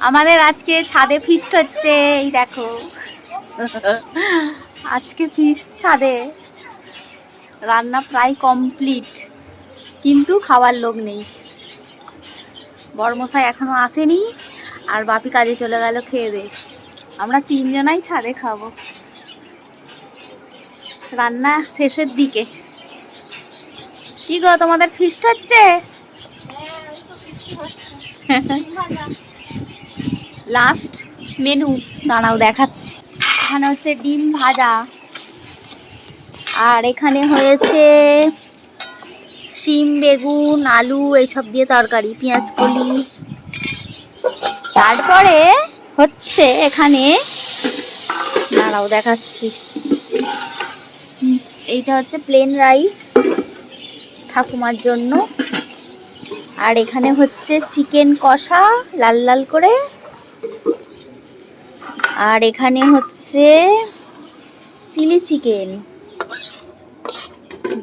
আমাদের আজকে ছাদে ফিস্ট হচ্ছে, এই দেখো আজকে ফিস্ট ছাদে। রান্না প্রায় কমপ্লিট, কিন্তু খাওয়ার লোক নেই। বড়মশাই এখনো আসেনি, আর বাপি কাজে চলে গেল খেয়ে দে। আমরা তিনজনাই ছাদে খাবো। রান্না শেষের দিকে। কি গো, তোমাদের ফিস্ট হচ্ছে? লাস্ট মেনু দাঁড়াও দেখাচ্ছি। এখানে হচ্ছে ডিম ভাজা, আর এখানে হয়েছে শিম, বেগুন, আলু এইসব দিয়ে তরকারি, পেঁয়াজ কলি। তারপরে হচ্ছে এখানে, দাঁড়াও দেখাচ্ছি, এইটা হচ্ছে প্লেন রাইস ঠাকুমার জন্য। আর এখানে হচ্ছে চিকেন কষা লাল লাল করে। আর এখানে হচ্ছে চিলি চিকেন,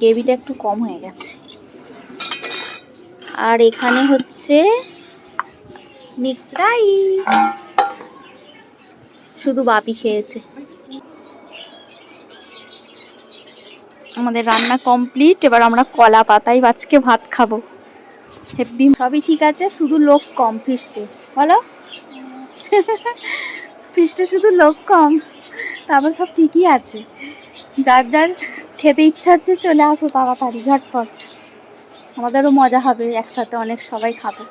গ্রেভিটা একটু কম হয়ে গেছে। আর এখানে হচ্ছে মিক্স রাইস, শুধু বাপি খেয়েছে। আমাদের রান্না কমপ্লিট, এবার আমরা কলা পাতায় আজকে ভাত খাবো। হেব্বি, সবই ঠিক আছে, শুধু লোক কম ফিস্টে। বলো ফিস্টে শুধু লোক কম, তারপর সব ঠিকই আছে। যার যার খেতে ইচ্ছা হচ্ছে চলে আসো তাড়াতাড়ি ঝটপট, আমাদেরও মজা হবে একসাথে, অনেক সবাই খাবো।